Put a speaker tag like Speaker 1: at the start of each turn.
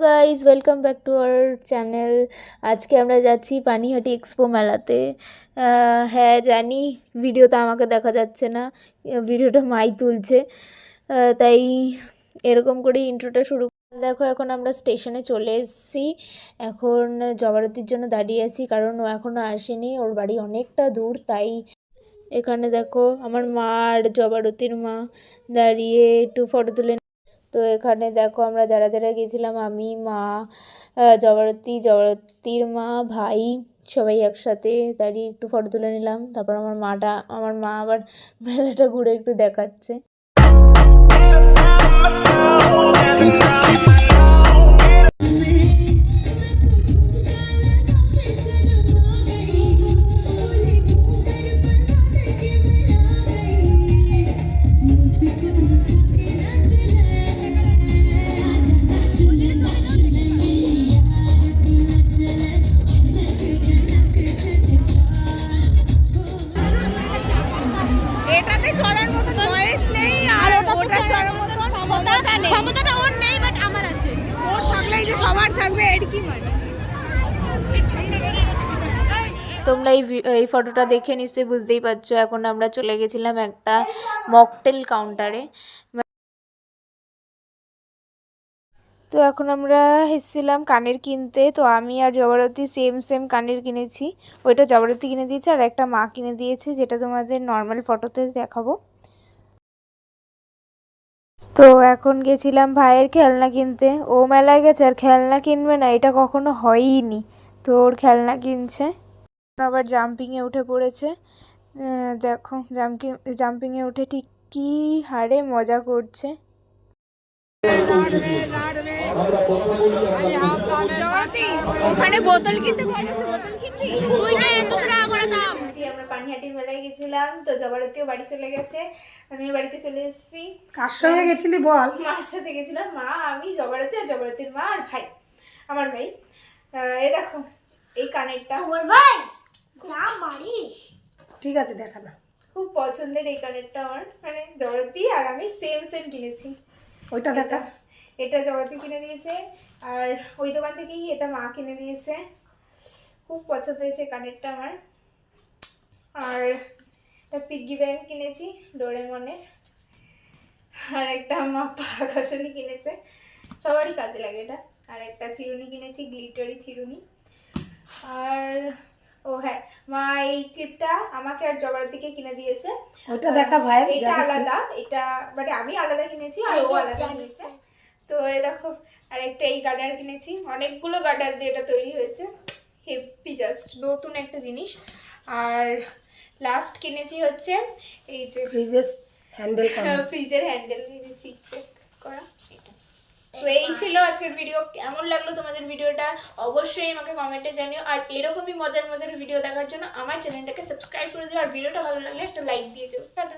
Speaker 1: Guys welcome back to our channel. আজকে আমরা যাচ্ছি পানিহাটি এক্সপো মেলাতে। হ্যাঁ জানি ভিডিওতে আমাকে দেখা যাচ্ছে না, ভিডিওটা মাই তুলছে, তাই এরকম করে ইন্ট্রোটা শুরু। দেখো এখন আমরা স্টেশনে চলে এসেছি। এখন জবারতির জন্য দাঁড়িয়ে আছি, কারণ ও এখনও আসেনি, ওর বাড়ি অনেকটা দূর। তাই এখানে দেখো আমার মা আর জবারতির মা দাঁড়িয়ে একটু ফটো তুলে। তো এখানে দেখো আমরা যারা যারা গেছিলাম, আমি, মা, জবারতির মা, ভাই, সবাই একসাথে দাঁড়িয়ে একটু ফটো তুলে নিলাম। তারপর আমার মা আবার মেলাটা ঘুরে একটু দেখাচ্ছে।
Speaker 2: এটাতে চড়ার মতো বয়স নেই, আর ওটা চড়ার মতো ক্ষমতাটা ওর নেই, বাট আমার আছে। ওর থাকলেই যে সবার থাকবে, এর কি মানে?
Speaker 1: তোমরা এই ফটোটা দেখে নিশ্চয়ই বুঝতেই পারছো। এখন আমরা চলে গেছিলাম একটা মকটেল কাউন্টারে। তো এখন আমরা এসেছিলাম কানের কিনতে। তো আমি আর জবারতি সেম কানের কিনেছি। ওইটা জবারতি কিনে দিয়েছে আর একটা মা কিনে দিয়েছে, যেটা তোমাদের নর্মাল ফটোতে দেখাবো। তো এখন গেছিলাম ভাইয়ের খেলনা কিনতে। ও মেলায় গেছে আর খেলনা কিনবে না, এটা কখনো হয়ইনি। তো ওর খেলনা কিনছে। আবার জাম্পিংয়ে উঠে পড়েছে। দেখো জাম্পিংয়ে উঠে ঠিক কী হারে মজা করছে।
Speaker 2: ওখানে বোতল কিনতে পাওয়া যাচ্ছে, বোতল কিনবি? তুই কে 200 টাকা করে দাম।
Speaker 1: আমরা পানিহাটির মেলায় গেছিলাম, তো জবারতিও বাড়ি চলে গেছে, আমি বাড়িতে চলে এসেছি।
Speaker 3: কার সঙ্গে গেছিলি বল?
Speaker 1: মার সাথে গেছিলাম, মা, আমি, জবারতি আর জবারতির মা আর ভাই, আমার ভাই। এই দেখো এই কানেরটা আমার ভাই যা মারিস।
Speaker 3: ঠিক আছে, দেখা না।
Speaker 1: খুব পছন্দের এই কানেরটা আমার, মানে জবারতি আর আমি সেম কিনেছি।
Speaker 3: ওইটা দেখা।
Speaker 1: এটা জবারতি কিনে দিয়েছে, আর ওই দোকান থেকেই এটা মা কিনে দিয়েছে। খুব পছন্দ হয়েছে কানেরটা আমার। আর একটা পিগি ব্যাংক কিনেছি ডোরেমনের, আর একটা মা পাঘাসনি কিনেছে, সবারই কাজে লাগে এটা। আর একটা চিরুনি কিনেছি, গ্লিটারি চিরুনি। আর ও হ্যাঁ, মা এই ক্লিপটা আমাকে আর জবারতিকে কিনে দিয়েছে।
Speaker 3: ওটা দেখা ভাই।
Speaker 1: এটা আলাদা, এটা মানে আমি আলাদা কিনেছি আর ও আলাদা কিনেছে। তো এই দেখো আর একটা এই গার্ডার কিনেছি, অনেকগুলো গার্ডার দিয়ে এটা তৈরি হয়েছে, হেভি জাস্ট নতুন একটা জিনিস। আর লাস্ট কিনেছি হচ্ছে এই যে
Speaker 3: ফ্রিজের হ্যান্ডেল করা,
Speaker 1: ফ্রিজের হ্যান্ডেল চেক করা। তো এই ছিল আজকের ভিডিও। কেমন লাগলো তোমাদের ভিডিওটা অবশ্যই আমাকে কমেন্টে জানিও। আর এরকমই মজার ভিডিও দেখার জন্য আমার চ্যানেলটাকে সাবস্ক্রাইব করে দিও। আর ভিডিওটা ভালো লাগলে একটা লাইক দিয়ে যাও। টাটা।